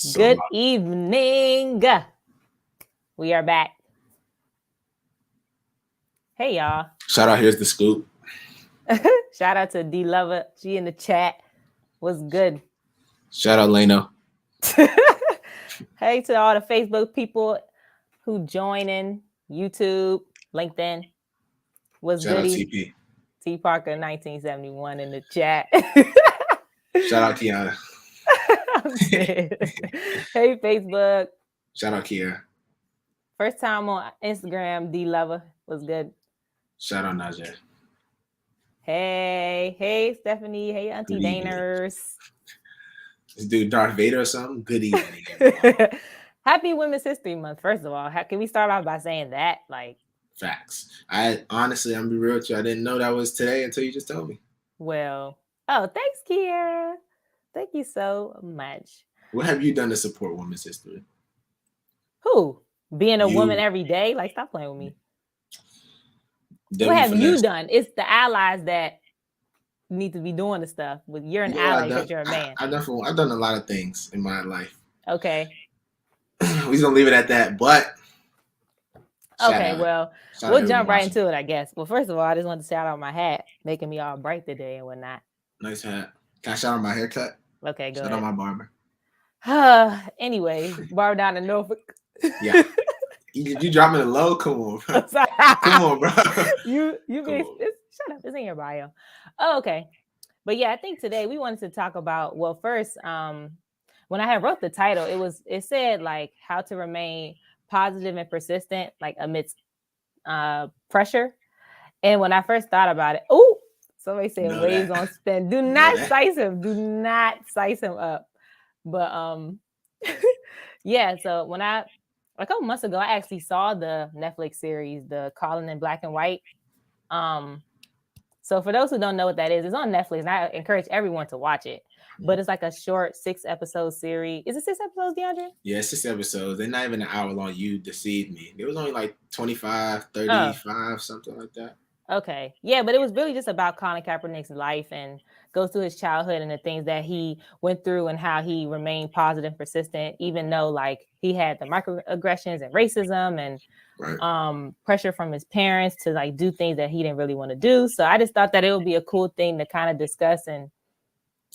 Good evening. We are back. Hey, y'all. Shout out, here's the scoop. Shout out to D Lover. She in the chat. What's good? Shout out, Leno. Hey to all the Facebook people who joining, YouTube, LinkedIn. What's Shout goody? out, TP. T Parker 1971 in the chat. Shout out, Kiana. Hey, Facebook. Shout out, Kiara. First time on Instagram, D Lover. What's good? Shout out, Najee. Hey, Stephanie. Hey, Auntie Daners. This dude Darth Vader or something? Good evening. Happy Women's History Month. First of all, can we start off by saying that? Like, facts. I'm gonna be real with you. I didn't know that was today until you just told me. Well, thanks, Kiara. Thank you so much. What have you done to support women's history? Who? Being a woman every day? Like, stop playing with me. What have you done? It's the allies that need to be doing the stuff. You're an ally because you're a man. I've done a lot of things in my life. Okay. We're gonna leave it at that, but okay, well, we'll jump right into it, I guess. Well, first of all, I just want to shout out my hat, making me all bright today and whatnot. Nice hat. Can I shout out my haircut? Okay, go ahead. Shout out my barber. Anyway, barber down in Norfolk. Yeah. You dropping it low? Come on, bro. Come on, bro. You shut up. It's in your bio. Oh, okay. But yeah, I think today we wanted to talk about, well, first, when I had wrote the title, it said like how to remain positive and persistent, like amidst pressure. And when I first thought about it, somebody said waves on spin. Do not size him. Do not size him up. But yeah, so when a couple months ago, I actually saw the Netflix series, the Colin in Black and White. So for those who don't know what that is, it's on Netflix, and I encourage everyone to watch it. But it's like a short 6-episode series. Is it 6 episodes, DeAndre? Yeah, 6 episodes. They're not even an hour long. You deceived me. It was only like 25, 35, something like that. Okay. Yeah, but it was really just about Colin Kaepernick's life and goes through his childhood and the things that he went through and how he remained positive and persistent, even though like he had the microaggressions and racism and pressure from his parents to like do things that he didn't really want to do. So I just thought that it would be a cool thing to kind of discuss and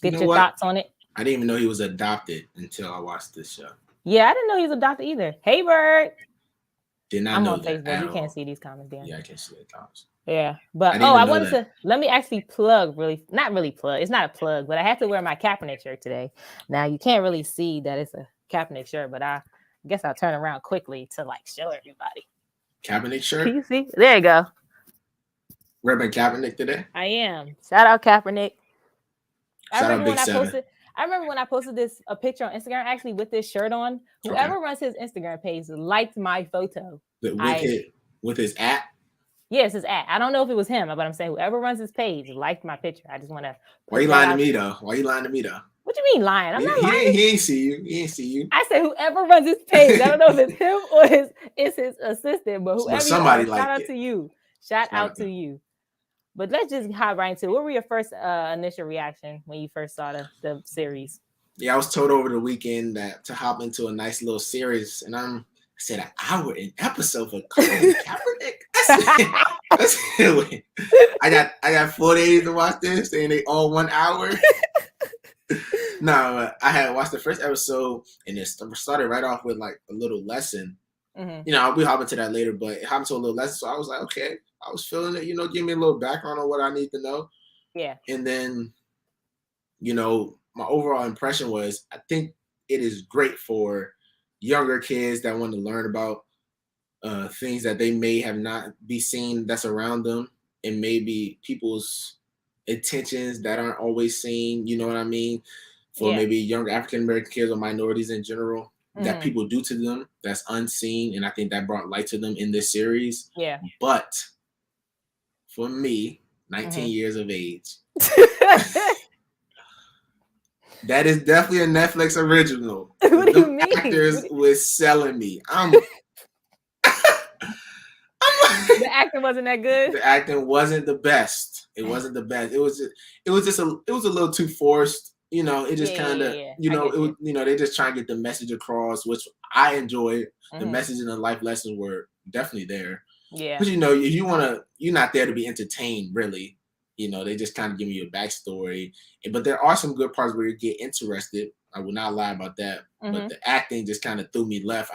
get your thoughts on it. I didn't even know he was adopted until I watched this show. Yeah, I didn't know he was adopted either. Hey, Bird. Did not know that. I'm on Facebook. You can't see these comments, Dan. Yeah, I can't see the comments. Yeah, but I wanted to let me actually plug. Not really plug. It's not a plug, but I had to wear my Kaepernick shirt today. Now you can't really see that it's a Kaepernick shirt, but I guess I'll turn around quickly to like show everybody. Kaepernick shirt. Can you see? There you go. Repping Kaepernick today. I am. Shout out Kaepernick. I remember when I posted a picture on Instagram actually with this shirt on. Whoever runs his Instagram page liked my photo. With his at. Yes, his at. I don't know if it was him, but I'm saying whoever runs his page liked my picture. I just want to. Why you lying to me though? What you mean lying? I'm not lying. He ain't see you. I said whoever runs his page. I don't know if it's him or it's his assistant, but whoever. Somebody shout out to you. Shout out to you. But let's just hop right into it. What were your first initial reaction when you first saw the series? Yeah, I was told over the weekend that to hop into a nice little series, and I said an hour an episode for Colin Kaepernick. That's it. I got 4 days to watch this, and they all 1 hour. No, I had watched the first episode, and it started right off with like a little lesson. Mm-hmm. You know, I'll be hopping to that later, but it happened to a little lesson, so I was like, okay, I was feeling it. You know, give me a little background on what I need to know. Yeah. And then, you know, my overall impression was, I think it is great for younger kids that want to learn about things that they may have not be seen that's around them, and maybe people's intentions that aren't always seen, you know what I mean? For maybe younger African-American kids or minorities in general, that people do to them that's unseen. And I think that brought light to them in this series. Yeah. But for me, 19 years of age, that is definitely a Netflix original. What do you mean? Actors was selling me. The acting wasn't that good. The acting wasn't the best. It wasn't the best. It was a little too forced. it just kind of, Yeah. I get you. they just try to get the message across, which I enjoyed. The Mm-hmm. message and the life lessons were definitely there. Yeah. But if you're not there to be entertained, really. They just kind of give you a backstory. But there are some good parts where you get interested. I will not lie about that. But Mm-hmm. the acting just kind of threw me left.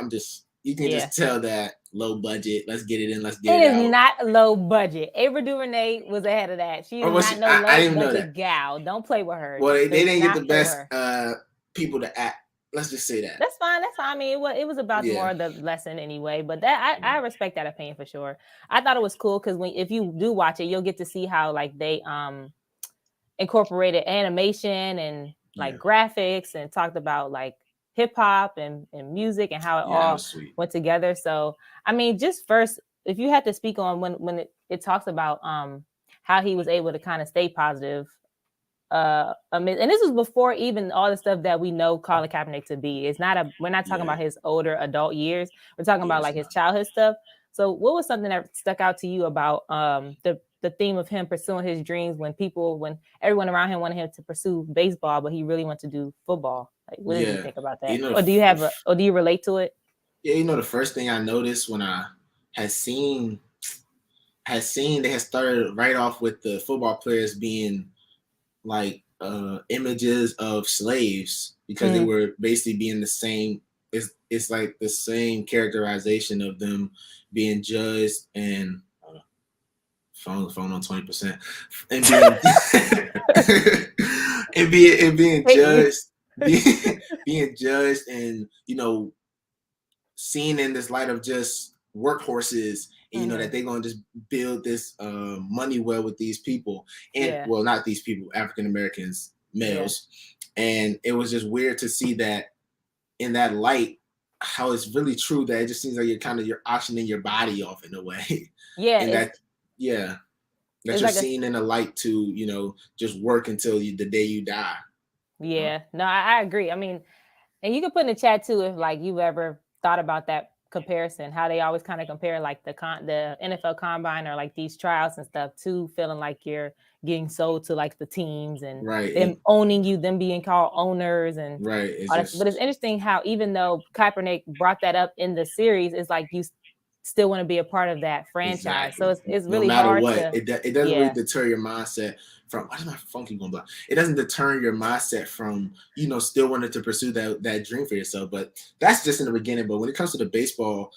You can Yeah. just tell that low budget. Let's get it in. Let's get It it is out. not low budget. Ava DuVernay was ahead of that. She Or is was not she? no I low didn't even know budget that. gal. Don't play with her. Well, they Do didn't get the not play with best her. people to act. Let's just say that. That's fine. That's fine. I mean, it was about Yeah. more of the lesson anyway. But that I respect that opinion for sure. I thought it was cool because if you do watch it, you'll get to see how like they incorporated animation and like graphics and talked about like hip hop and music and how it That all was sweet. went together. So I mean, just first, if you had to speak on when it talks about how he was able to kind of stay positive. And this was before even all the stuff that we know Colin Kaepernick to be. We're not talking about his older adult years. We're talking about like his childhood stuff. So what was something that stuck out to you about the theme of him pursuing his dreams when everyone around him wanted him to pursue baseball, but he really wanted to do football? Like, what did you think about that? Or do you relate to it? Yeah, the first thing I noticed when I had seen they had started right off with the football players being like images of slaves because they were basically being the same. It's like the same characterization of them being judged and phone on 20% and being judged being judged and seen in this light of just workhorses and that they're going to just build this money well with these people and well, not these people, African Americans, males. And it was just weird to see that in that light, how it's really true that it just seems like you're auctioning your body off in a way. And that you're like seen in a light to just work until the day you die. No, I agree. I mean, and you can put in the chat too if like you've ever thought about that comparison, how they always kind of compare like the NFL combine or like these trials and stuff to feeling like you're getting sold to like the teams and them owning you, them being called owners and but it's interesting how even though Kaepernick brought that up in the series, it's like you still want to be a part of that franchise. So it's really no matter hard what, to, it doesn't really deter your mindset from. Why does my phone keep going black? It doesn't deter your mindset from still wanting to pursue that dream for yourself. But that's just in the beginning. But when it comes to the baseball,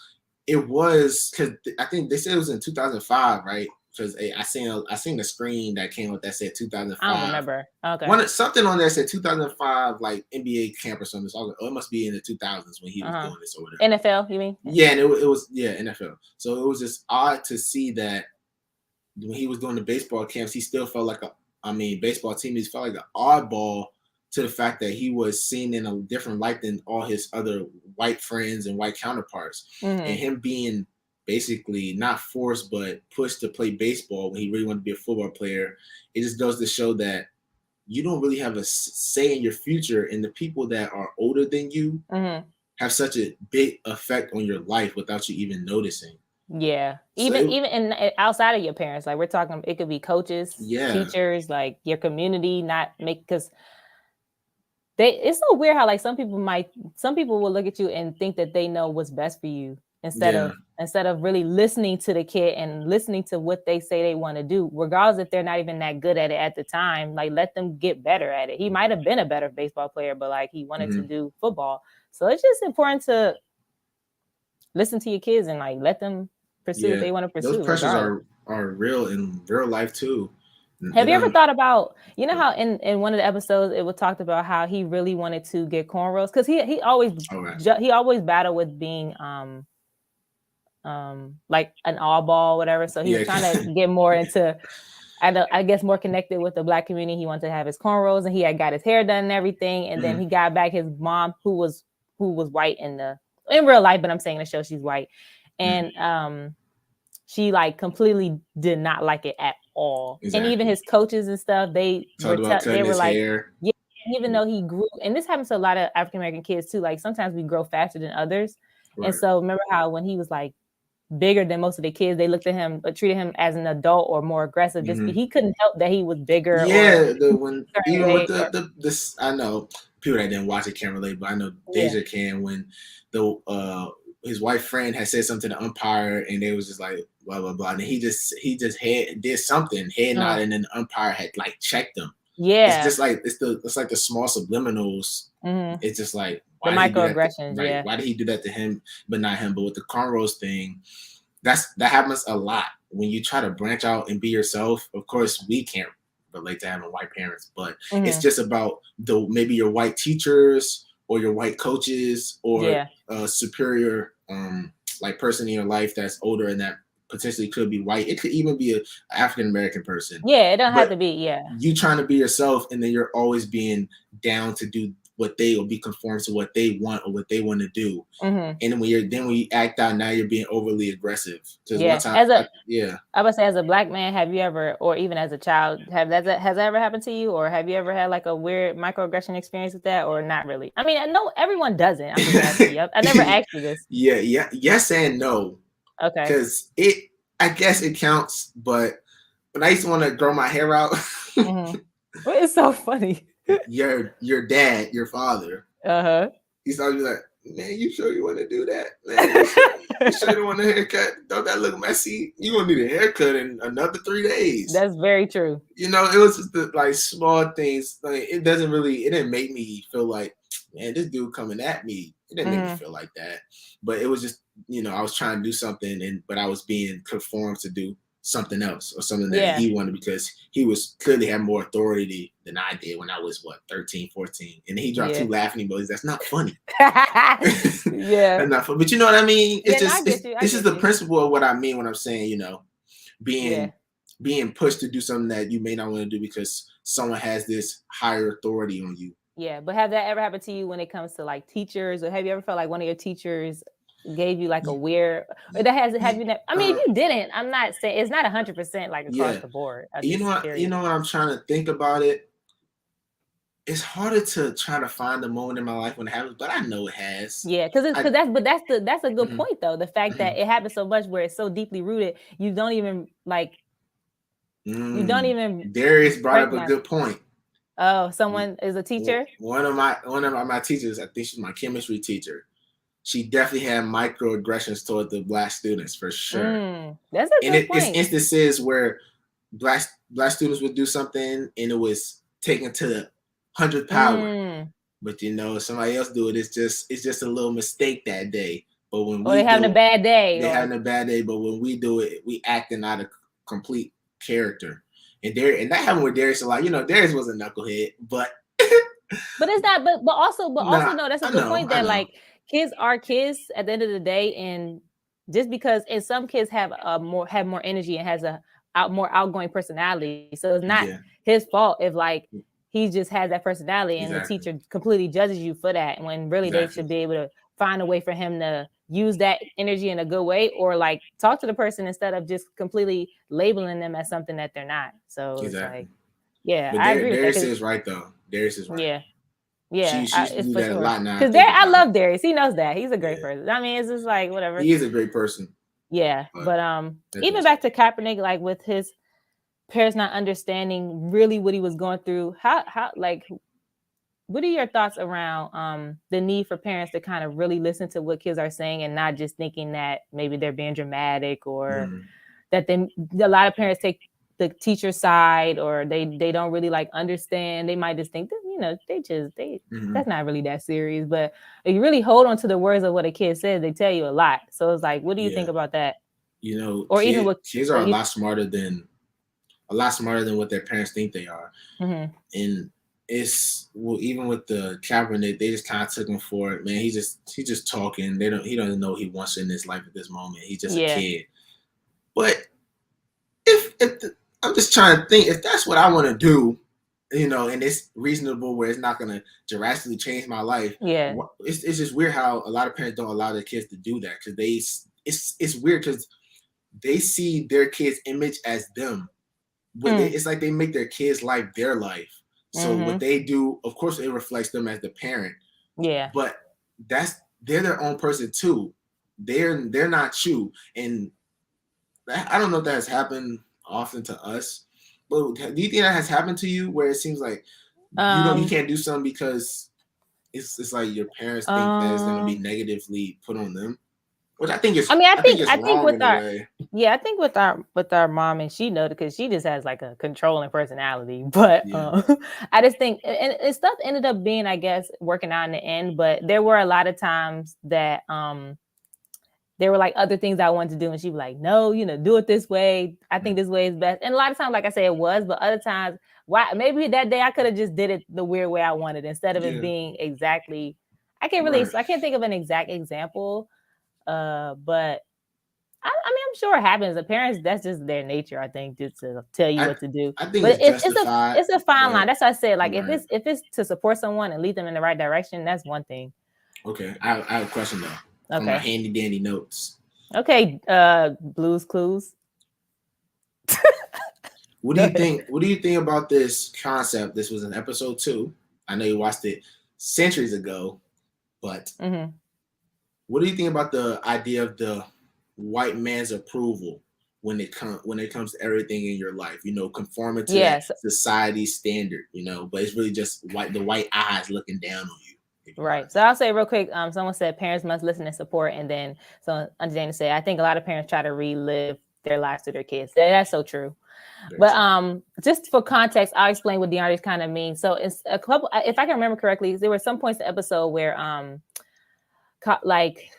it was because I think they said it was in 2005, right? Because I seen the screen that came up that said 2005. I don't remember. Okay. Something on there said 2005, like NBA camp or something. So I was like, oh, it must be in the 2000s when he was doing this or whatever. NFL, you mean? Yeah, and it was NFL. So it was just odd to see that when he was doing the baseball camps, he still felt like baseball team. He felt like an oddball to the fact that he was seen in a different light than all his other white friends and white counterparts, and him being basically not forced but pushed to play baseball when he really wanted to be a football player. It just goes to show that you don't really have a say in your future, and the people that are older than you have such a big effect on your life without you even noticing. Yeah, even outside of your parents, like we're talking, it could be coaches, teachers, like your community. Because it's so weird how like some people will look at you and think that they know what's best for you instead of really listening to the kid and listening to what they say they want to do, regardless if they're not even that good at it at the time. Like let them get better at it. He might have been a better baseball player, but like he wanted to do football. So it's just important to listen to your kids and like let them pursue what they want to pursue. Those pressures are real in real life too. Have you ever thought about, how in one of the episodes it was talked about how he really wanted to get cornrows because he always battled with being like an all ball whatever. So he was trying to get more into, I guess, more connected with the Black community. He wanted to have his cornrows and he had got his hair done and everything. And then he got back his mom who was white in real life, but I'm saying the show she's white, and she like completely did not like it at all. And even his coaches and stuff, they were like, hair. yeah, even though he grew, and this happens to a lot of African American kids too. Like sometimes we grow faster than others, and so remember how when he was like bigger than most of the kids. They looked at him, but treated him as an adult or more aggressive. Just he couldn't help that he was bigger or Yeah, when certain even with way. Or, this, I know people that didn't watch it can't relate, but I know Deja can. When the his white friend had said something to the umpire, and they was just like blah blah blah, and he just did something head nod, and then the umpire had like checked him. It's just like it's like the small subliminals. It's just like, the why did he do that? microaggressions, Why did he do that to him, but not him? But with the cornrows thing, that happens a lot when you try to branch out and be yourself. Of course, we can't relate to having white parents, but it's just about maybe your white teachers or your white coaches or a superior like person in your life that's older and that potentially could be white. It could even be an African American person. Yeah, it don't have to be. Yeah, you trying to be yourself, and then you're always being down to do what they will be conformed to what they want or what they want to do. And then when you act out, now you're being overly aggressive. Because one time, I would say, as a Black man, have you ever, or even as a child, has that ever happened to you, or have you ever had like a weird microaggression experience with that, or not really? I mean, I know everyone doesn't. I'm just asking you. I never asked you this. Yes and no. Okay. Because I guess it counts, but when I used to want to grow my hair out, it's so funny. Your dad, your father, he's always like, man, you sure you want to do that? Man, you sure you don't want a haircut? Don't that look messy? You gonna need a haircut in another 3 days. That's very true. It was just the like small things. Like it didn't make me feel like, man, this dude coming at me. It didn't make me feel like that. But it was just, I was trying to do something, but I was being conformed to do something else or something that he wanted, because he was clearly had more authority than I did when I was 13, 14. And he dropped 2 laughing emojis. That's not funny. That's not funny. But you know what I mean? It's this is the principle of what I mean when I'm saying, being pushed to do something that you may not want to do because someone has this higher authority on you. Yeah, but have that ever happened to you when it comes to like teachers, or have you ever felt like one of your teachers gave you like a weird, or have you never, I mean, if you didn't, I'm not saying it's not 100% like across the board. You know what I'm trying to think about it. It's harder to try to find a moment in my life when it happens, but I know it has. Yeah, because that's a good point though. The fact that it happens so much where it's so deeply rooted, you don't even like. You don't even. Darius brought up a good point. Oh, someone is a teacher. One of my teachers, I think she's my chemistry teacher. She definitely had microaggressions toward the Black students for sure. That's a good point. It's instances where Black students would do something and it was taken to the 100th power. But somebody else do it. It's just a little mistake that day. But when they're having a bad day. But when we do it, we acting out of complete character. And that happened with Darius a lot. Darius was a knucklehead, but it's not. But also, no, that's a good point. That like kids are kids at the end of the day, and just because some kids have more energy and has a more outgoing personality, so it's not his fault if like he just has that personality and the teacher completely judges you for that, when really they should be able to find a way for him to use that energy in a good way, or like talk to the person instead of just completely labeling them as something that they're not. So it's like, but I agree. Darius is right though. Darius is right. Yeah, she do that a lot now. Because I love Darius. He knows that. He's a great person. I mean, it's just like whatever. He is a great person. Yeah, but even back to Kaepernick, like with his parents not understanding really what he was going through. How like, what are your thoughts around the need for parents to kind of really listen to what kids are saying and not just thinking that maybe they're being dramatic, or that a lot of parents take the teacher's side, or they don't really like understand. They might just think that, that's not really that serious. But if you really hold on to the words of what a kid says, they tell you a lot. So it's like, what do you think about that? Or even what kids are a lot smarter than what their parents think they are. And it's even with the Kaepernick, they just kind of took him for it. Man, he's just talking. He doesn't know what he wants in his life at this moment. He's just a kid. But if I'm just trying to think, if that's what I want to do, and it's reasonable where it's not going to drastically change my life. Yeah, it's just weird how a lot of parents don't allow their kids to do that, because it's weird because they see their kids' image as them. It's like they make their kids' life their life. So what they do, of course, it reflects them as the parent. Yeah, but they're their own person too. they're not you. And I don't know if that has happened often to us, but do you think that has happened to you where it seems like you can't do something because it's like your parents think that it's gonna be negatively put on them, which I think is I think wrong with in a our way. I think with our mom, and she knows because she just has like a controlling personality. But Yeah, I just think and stuff ended up being, I guess, working out in the end. But there were a lot of times that there were like other things I wanted to do, and she was like, "No, do it this way. I think this way is best." And a lot of times, like I say, it was, but other times, why maybe that day I could have just did it the weird way I wanted instead of it yeah, being exactly. right. I can't think of an exact example, but I mean, I'm sure it happens. The parents, that's just their nature, I think, just to tell you I what to do. I think But it's justified, it's a fine but line. That's why I said, like, right. if it's to support someone and lead them in the right direction, that's one thing. Okay, I have a question though from my Okay. handy dandy notes. Okay. Blues Clues. What do Go you ahead. think? What do you think about this concept? This was in episode 2. I know you watched it centuries ago, but Mm-hmm. what do you think about the idea of the white man's approval when it comes to everything in your life? Conforming to that Yes. society standard. But it's really just the white eyes looking down on you. If you Right. So I'll say real quick. Someone said parents must listen and support, and then so Dana said, I think a lot of parents try to relive their lives to their kids. That's so true. very But true. just for context, I'll explain what DeAndre's kind of means. So it's a couple. If I can remember correctly, there were some points in the episode where like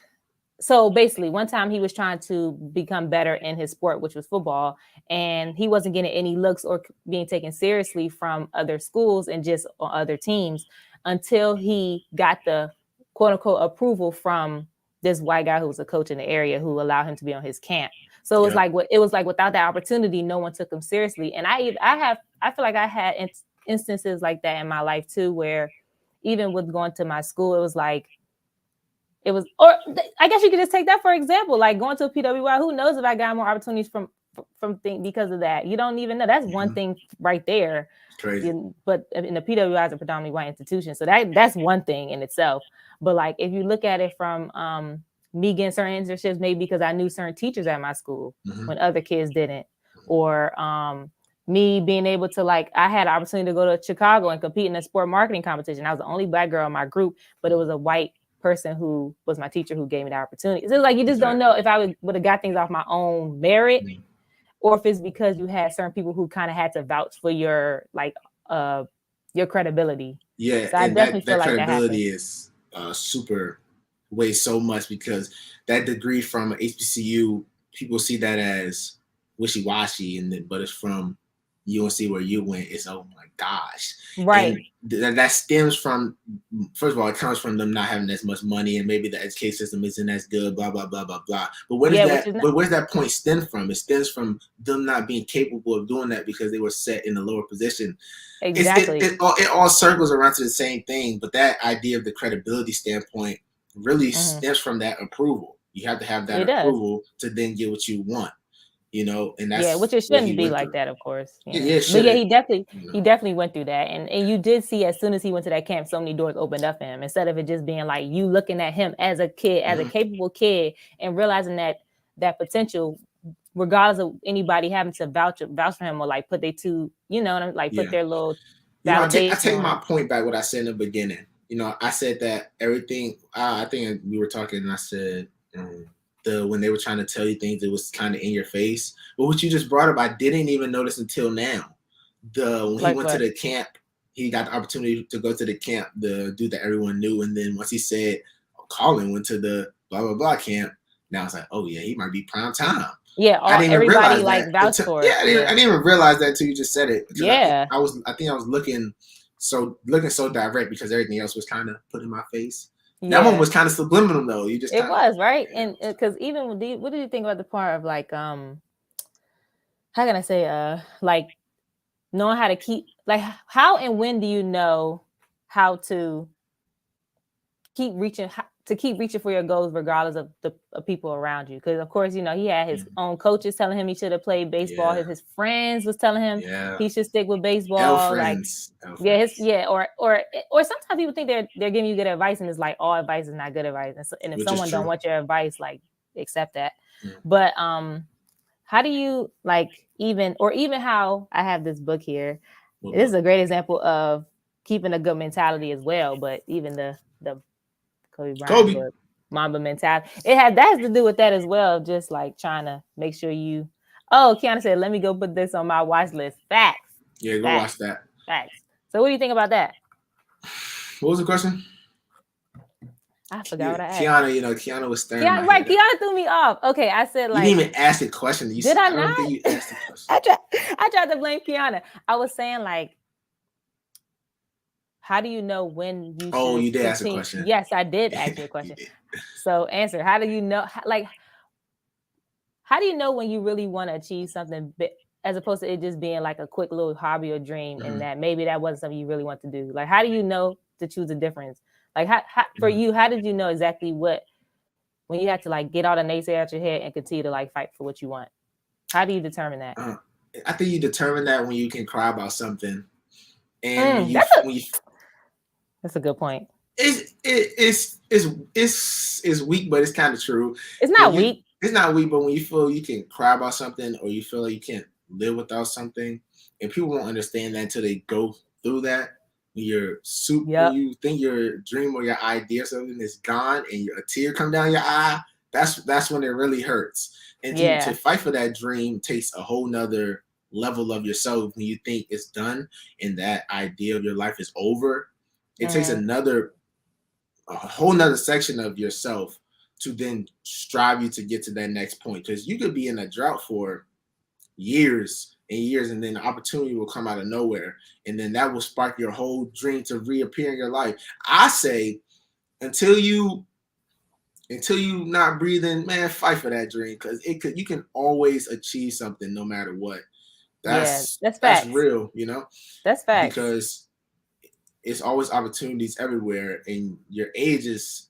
so basically one time he was trying to become better in his sport, which was football, and he wasn't getting any looks or being taken seriously from other schools and just other teams until he got the quote unquote approval from this white guy who was a coach in the area who allowed him to be on his camp. So Yeah. it was like without that opportunity, no one took him seriously. And I feel like I had instances like that in my life too, where even with going to my school, it was like I guess you could just take that for example, like going to a PWI. Who knows if I got more opportunities from because of that? You don't even know. That's one thing right there. Crazy. But in the PWI is a predominantly white institution, so that's one thing in itself. But like if you look at it from me getting certain internships, maybe because I knew certain teachers at my school when other kids didn't, or me being able to I had an opportunity to go to Chicago and compete in a sport marketing competition. I was the only black girl in my group, but it was a white person who was my teacher who gave me the opportunity. So it's like you just don't know if I would have got things off my own merit, or if it's because you had certain people who kind of had to vouch for your credibility. Yeah, So I and definitely feel that like that happened. credibility is super weighs so much because that degree from HBCU, people see that as wishy washy, but it's from UNC where you went. It's oh my gosh, Right. and that stems from, first of all, it comes from them not having as much money, and maybe the education system isn't as good. Blah blah blah blah blah. But Which is not where's that point stem from? It stems from them not being capable of doing that because they were set in a lower position. exactly. It all circles around to the same thing, but that idea of the credibility standpoint really stems from that approval. You have to have that It does. approval to then get what you want, and Yeah, which that's it what shouldn't he be went like through. that, of course. Yeah, it But yeah, shouldn't. he definitely went through that, and you did see as soon as he went to that camp, so many doors opened up for him. Instead of it just being like you looking at him as a kid, as a capable kid, and realizing that potential, regardless of anybody having to vouch for him or like put they two, put Yeah. their little I validation take on my him. point back what I said in the beginning. I said that everything. I think we were talking, and I said when they were trying to tell you things, it was kind of in your face. But what you just brought up, I didn't even notice until now. When he Like went to what? the camp, he got the opportunity to go to the camp, the dude that everyone knew, and then once he said, Colin went to the blah blah blah camp. Now it's like, oh yeah, he might be prime time. Yeah, I didn't even everybody realize like that vouched until, for yeah, it. Yeah. I didn't even realize that until you just said it because Yeah. I think I was looking so direct because everything else was kind of put in my face. That one Yeah. was kind of subliminal though. You just It kind of, was, right? And because even what did you think about the part of like how can I say like knowing how to keep like how and when do you know how to keep reaching for your goals regardless of the people around you. Because of course, he had his own coaches telling him he should have played baseball. Yeah. His friends was telling him Yeah. he should stick with L baseball. Like, friends. L yeah, friends. or sometimes people think they're giving you good advice, and it's like all advice is not good advice. And if Which is someone don't true. want your advice, like, accept that. Mm. But how do you even how I have this book here? This is a great example of keeping a good mentality as well. But even the Kobe Bryant book, Mamba mentality, that has to do with that as well. Just like trying to make sure you. Oh, Kiana said, "Let me go put this on my watch list." Facts. Yeah, go Facts. watch that. Facts. So, what do you think about that? What was the question? I forgot what I asked. Kiana was staring. Right, Kiana threw me off. Okay, I said you didn't even ask a question. Did I not? don't think you asked a question. I tried to blame Kiana. I was saying how do you know when you should? Oh, you did ask a question. Yes, I did ask you a question. So answer. How do you know? How do you know when you really want to achieve something, as opposed to it just being like a quick little hobby or dream, and that maybe that wasn't something you really want to do? Like, how do you know to choose a difference? Like, how for you, how did you know exactly when you had to get all the naysay out your head and continue to fight for what you want? How do you determine that? I think you determine that when you can cry about something, and that's a good point. It's weak, but it's kind of true. It's not weak. It's not weak, but when you feel you can cry about something, or you feel like you can't live without something, and people won't understand that until they go through that. When when you think your dream or your idea or something is gone, and a tear come down your eye, that's when it really hurts. And to fight for that dream takes a whole nother level of yourself. When you think it's done and that idea of your life is over, it takes a whole nother section of yourself to then strive you to get to that next point. Because you could be in a drought for years and years, and then the opportunity will come out of nowhere, and then that will spark your whole dream to reappear in your life. I say, until you not breathing, man, fight for that dream, because you can always achieve something no matter what. That's real, That's facts. Because it's always opportunities everywhere, and your age is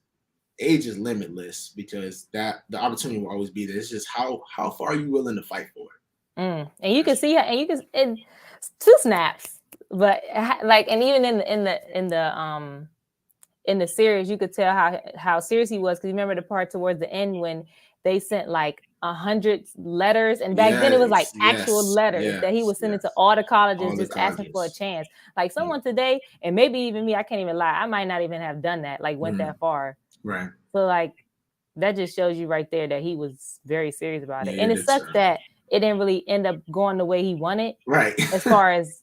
limitless, because the opportunity will always be there. It's just how far are you willing to fight for it. And you can see in 2 snaps, but and even in the series, you could tell how serious he was, because you remember the part towards the end when they sent 100 letters, and back then it was actual letters that he was sending to all the colleges, asking for a chance. Someone today, and maybe even me, I can't even lie, I might not even have done that, went that far. Right. So that just shows you right there that he was very serious about it. And it sucks that it didn't really end up going the way he wanted. Right. As far as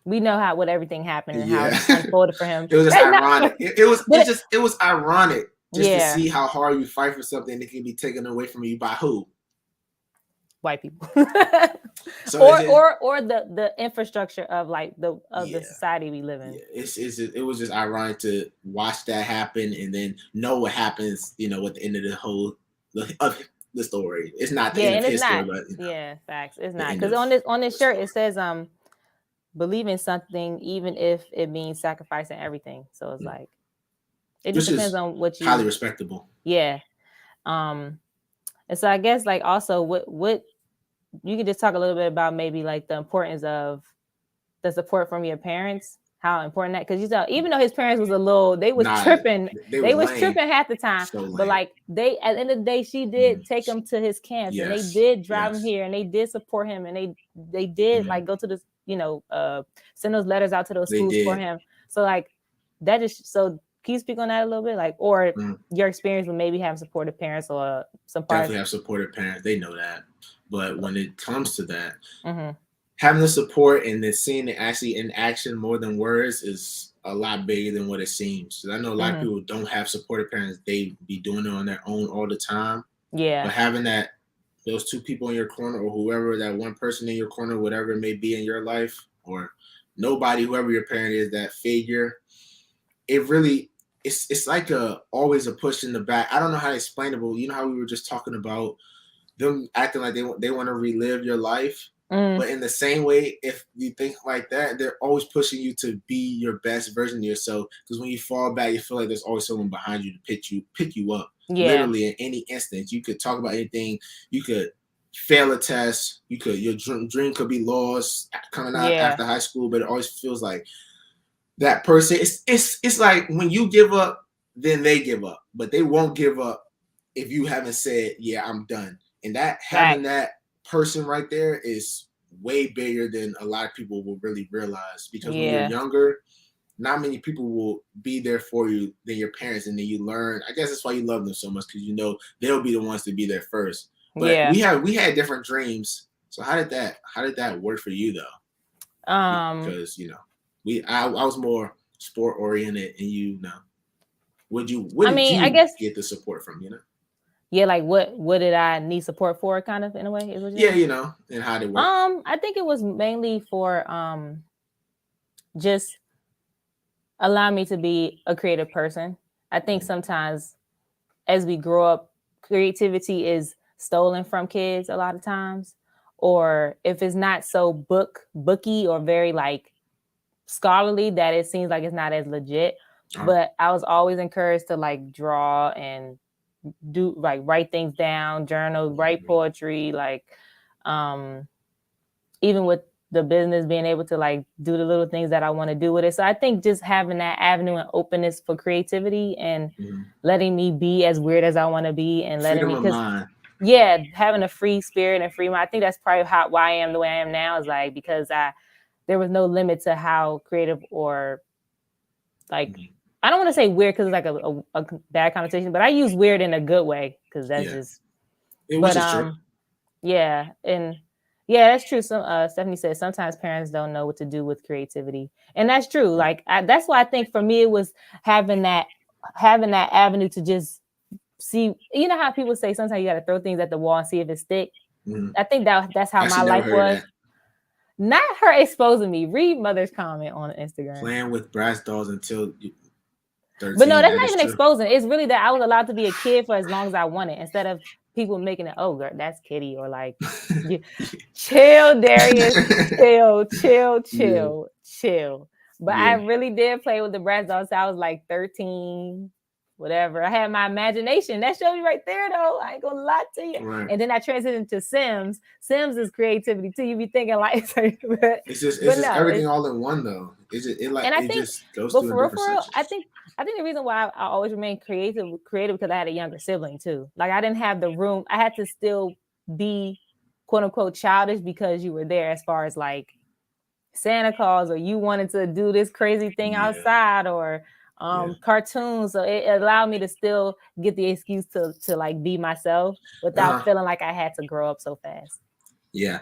we know what everything happened and how it unfolded for him. It was just ironic. It was ironic just to see how hard you fight for something that can be taken away from you by who? White people. or the infrastructure of the society we live in. Yeah. It was just ironic to watch that happen, and then know what happens, at the end of the story. It's not the end of his story, but facts. It's not, because on this shirt it says believe in something even if it means sacrificing everything. So it's it just depends on what you highly respectable. Yeah. And so I guess also what you could just talk a little bit about maybe the importance of the support from your parents, how important that, because even though his parents was they was tripping, they was tripping half the time, but they, at the end of the day, she did take him to his camps, and they did drive him here, and they did support him, and they did go to the send those letters out to those schools for him. So that just, so can you speak on that a little bit, or your experience with maybe having supportive parents, or some parts? Definitely have supportive parents. They know that, but when it comes to that, having the support and then seeing it actually in action more than words is a lot bigger than what it seems. I know a lot of people don't have supportive parents. They be doing it on their own all the time. Yeah. But having those 2 people in your corner, or whoever, that one person in your corner, whatever it may be in your life, or nobody, whoever your parent is, that figure, it really, it's always a push in the back. I don't know how to explain it, but you know how we were just talking about them acting like they want to relive your life? But in the same way, if you think like that, they're always pushing you to be your best version of yourself. Because when you fall back, you feel like there's always someone behind you to pick you up. Yeah. Literally in any instance, you could talk about anything. You could fail a test. You could your dream could be lost coming out Yeah. after high school, but it always feels like that person. It's like when you give up, then they give up, but they won't give up if you haven't said, "Yeah, I'm done." And that having Facts. that person right there is way bigger than a lot of people will really realize, because when you're Yeah. younger, not many people will be there for you than your parents, and then you learn. I guess that's why you love them so much, because you know they'll be the ones to be there first. But Yeah. we had different dreams. So how did that work for you though? Because you know I was more sport oriented, and you know what I did mean, I you guess, get the support from, you know? yeah, like what did I need support for, kind of, in a way, is what you're Yeah, saying? you know, and how did it work? I think it was mainly for just allow me to be a creative person. I think sometimes as we grow up, creativity is stolen from kids a lot of times. Or if it's not so booky or very like scholarly, that it seems like it's not as legit. But I was always encouraged to like draw and do like write things down, journal, write poetry, like um even with the business, being able to like do the little things that I want to do with it. So I think just having that avenue and openness for creativity and letting me be as weird as I want to be, and letting Freedom me, of because mind. yeah, having a free spirit and free mind. I think that's probably why I am the way I am now, is like because there was no limit to how creative or like, I don't want to say weird because it's like a bad connotation, but I use weird in a good way, because that's just, Which but is true. yeah, and yeah, that's true. Some Stephanie said sometimes parents don't know what to do with creativity, and that's true. Like that's why I think for me it was having that avenue to just see. You know how people say sometimes you got to throw things at the wall and see if it stick. I think that's how my Actually, never life heard of was. that. Not her exposing me. Read Mother's comment on Instagram. Playing with brass dolls until But no, 13. that's That not is even true. exposing. It's really that I was allowed to be a kid for as long as I wanted, instead of people making it, oh, girl, that's kitty, or like, you, chill, Darius, Yeah. chill. But I Yeah. really did play with the brass dolls. I was like 13, whatever. I had my imagination. That showed you right there, though. I ain't gonna lie to you. Right. And then I transitioned to Sims. Sims is creativity too. You be thinking like, It's but just no, everything it's, all in one though. and I It think, just goes but through in for different real, sections. I think the reason why I always remained creative because I had a younger sibling too. Like I didn't have the room. I had to still be quote unquote childish because you were there, as far as like Santa Claus, or you wanted to do this crazy thing Yeah. outside, or Yeah. cartoons. So it allowed me to still get the excuse to like be myself without Uh-huh. feeling like I had to grow up so fast. Yeah.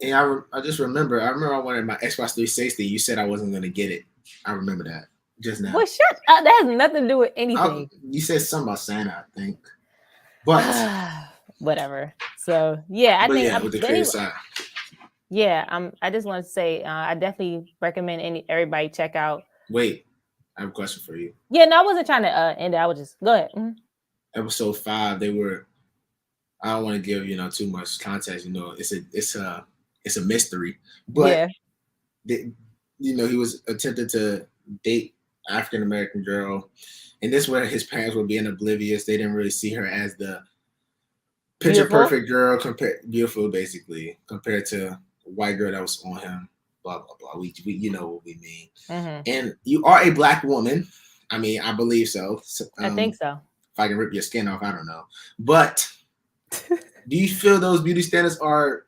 And I just remember I wanted my Xbox 360. You said I wasn't gonna get it. I remember that just now. Boy, shut up. That has nothing to do with anything. You said something about Santa, I think. But Whatever. So yeah, I think yeah, with the but creative anyway, side. yeah, I just want to say I definitely recommend everybody check out. Wait, I have a question for you. Yeah, no, I wasn't trying to end it. I was just go ahead. Episode 5, they were. I don't want to give too much context. It's a mystery, but Yeah. they, he was attempting to date African American girl, and this where his parents were being oblivious. They didn't really see her as the picture Beautiful. perfect girl, beautiful basically, compared to a white girl that was on him. Blah blah blah. We you know what we mean. And you are a black woman. I mean, I believe so. I think so. If I can rip your skin off, I don't know. But do you feel those beauty standards are,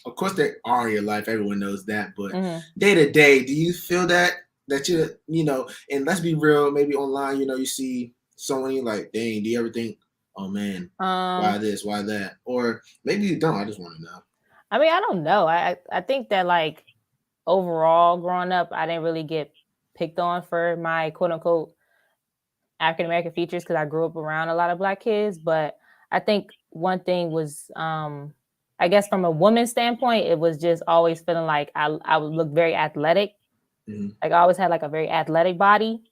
of course, they are in your life. Everyone knows that. But day to day, do you feel that and let's be real, maybe online, you see someone you like, dang, do you ever think, oh man, why this, why that? Or maybe you don't. I just want to know. I mean, I don't know. I think that like overall growing up, I didn't really get picked on for my quote unquote African American features because I grew up around a lot of black kids. But I think one thing was, I guess from a woman's standpoint, it was just always feeling like I would look very athletic. Like I always had like a very athletic body.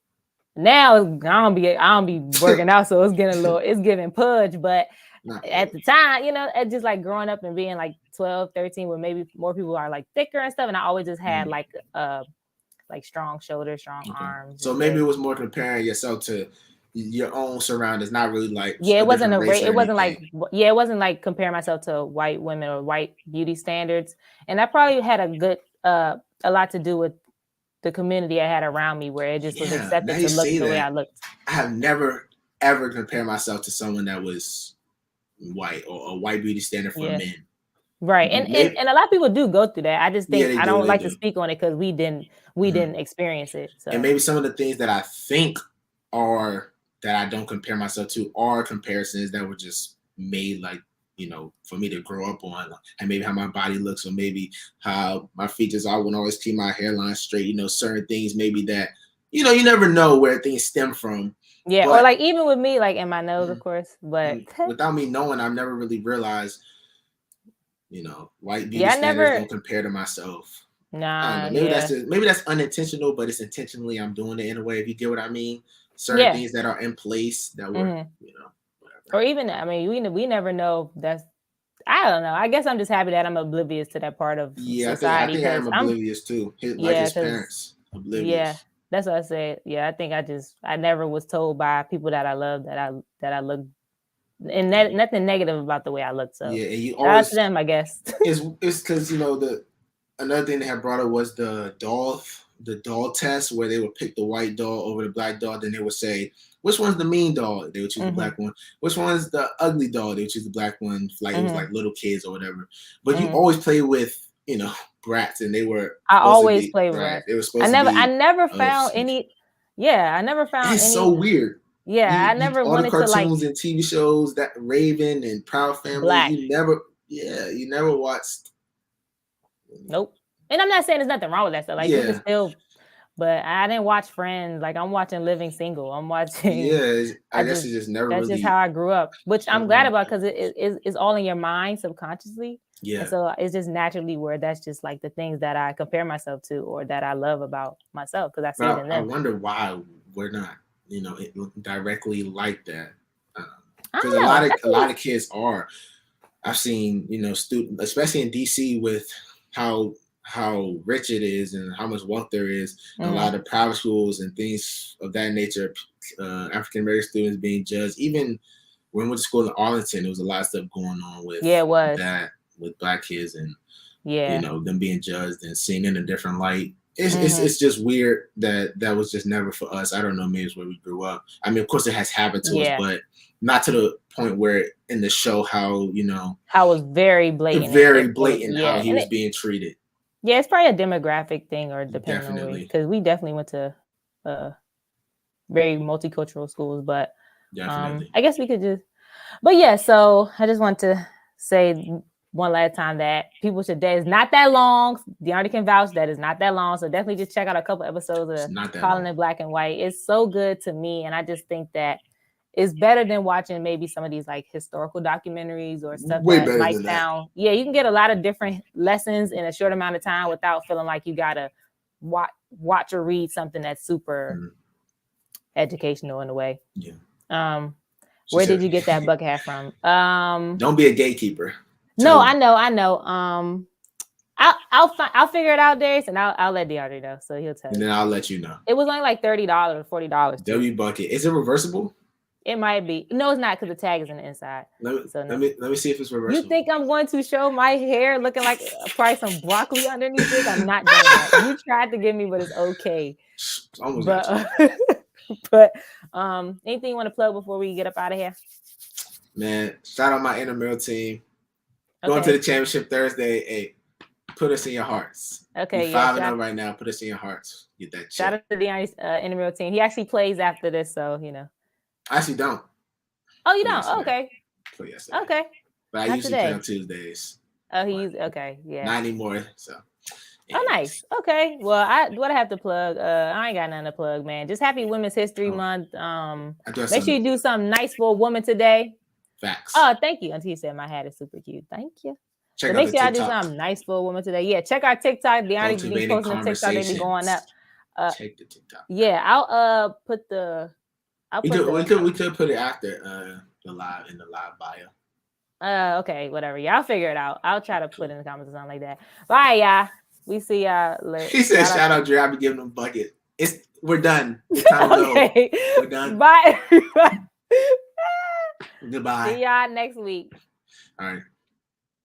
Now I don't be working out, so it's giving pudge. But at the time, it's just like growing up and being like 12, 13, where maybe more people are like thicker and stuff. And I always just had like strong shoulders, strong arms. So maybe it was more comparing yourself to your own surroundings, not really like it wasn't a race. It wasn't anything. it wasn't like comparing myself to white women or white beauty standards. And I probably had a lot to do with the community I had around me, where it just was accepted to look the way I looked. I have never ever compared myself to someone that was white or a white beauty standard for men. Right. And a lot of people do go through that. I just think I don't like to speak on it because we didn't experience it. So. And maybe some of the things that I think are that I don't compare myself to are comparisons that were just made like, for me to grow up on, and maybe how my body looks, or maybe how my features are. I wouldn't always keep my hairline straight, certain things maybe that, you never know where things stem from. Yeah, but, or like even with me, like in my nose, of course, but without me knowing, I've never really realized, white beauty standards don't compare to myself. Nah, maybe that's unintentional, but it's intentionally I'm doing it in a way, if you get what I mean. Certain things that are in place that were, whatever. Or even, I mean, we never know. I don't know. I guess I'm just happy that I'm oblivious to that part of society. I think I'm oblivious too. Like his parents, oblivious. Yeah, that's what I said. Yeah, I think I never was told by people that I love that I look, and nothing negative about the way I look. So yeah, and you always, shout out to them, I guess. it's because another thing they had brought up was the doll test, where they would pick the white doll over the black doll. Then they would say, which one's the mean doll? They would choose the black one. Which one's the ugly doll? They would choose the black one. Like it was like little kids or whatever. But you always play with, brats, and they were. I always play with brats. They were supposed I never found any. Yeah, I never found. It's so weird. Yeah, I never wanted to like all the cartoons and TV shows, that Raven and Proud Family. Black. You never watched. Nope. And I'm not saying there's nothing wrong with that stuff. Like you can still, but I didn't watch Friends. Like I'm watching Living Single. I'm watching. Yeah, I guess it just never. That's just how I grew up, which I'm glad about, because it's all in your mind subconsciously. Yeah. And so it's just naturally where that's just like the things that I compare myself to, or that I love about myself, because I see it in them. I wonder why we're not, directly like that. Because a lot of kids are. I've seen, students, especially in DC, with how rich it is and how much wealth there is. A lot of private schools and things of that nature, African American students being judged. Even when we went to school in Arlington, there was a lot of stuff going on with that, with black kids, and them being judged and seen in a different light. It's just weird that was just never for us. I don't know, maybe it's where we grew up. I mean, of course it has happened to us, but not to the point where in the show how how it was very blatant how he was being treated. Yeah, it's probably a demographic thing, or depending on, because we definitely went to very multicultural schools, but I guess we could just. But yeah, so I just want to say one last time that people should. That is not that long. DeAndre can vouch that is not that long. So definitely just check out a couple episodes of Colin in Black and White. It's so good to me, and I just think that it's better than watching maybe some of these like historical documentaries or stuff that might sound. Yeah, you can get a lot of different lessons in a short amount of time without feeling like you gotta watch or read something that's super educational in a way. Yeah. Where did you get that bucket hat from? Don't be a gatekeeper. No, I know. I'll figure it out, Darius, and I'll let DeAndre know, so he'll tell you. And then I'll let you know. It was only like $30 or $40. W bucket. Is it reversible? It might be. No, it's not, because the tag is on the inside. Let me see if it's reversible. You think I'm going to show my hair looking like probably some broccoli underneath this? I'm not doing that. You tried to get me, but it's okay. Almost but anything you want to plug before we get up out of here? Man, shout out my intramural team. Going to the championship Thursday. Hey, put us in your hearts. Okay, We're 5-0 right now. Put us in your hearts. Get that. Shout out to DeAndre's intramural team. He actually plays after this, so I actually don't. Oh, you don't? Okay. Play yesterday. Okay. But I usually play on Tuesdays. Oh, he's okay. Yeah. Not anymore. So. Oh, nice. Okay. Well, I have to plug. I ain't got nothing to plug, man. Just happy Women's History Month. Make sure you do something nice for a woman today. Facts. Oh, thank you. Until you said my hat is super cute. Thank you. Make sure I do something nice for a woman today. Yeah, check our TikTok. DeAndre be posting the TikTok. They be going up. Check the TikTok. Yeah, I'll put the. We could put it after the live bio. Okay, whatever. Y'all figure it out. I'll try to put in the comments or something like that. Bye, y'all. We see y'all later. He said, "Shout out, Dre. I'll be giving him a bucket." We're done. It's time to okay. go. We're done. Bye, everybody. Goodbye. See y'all next week. All right.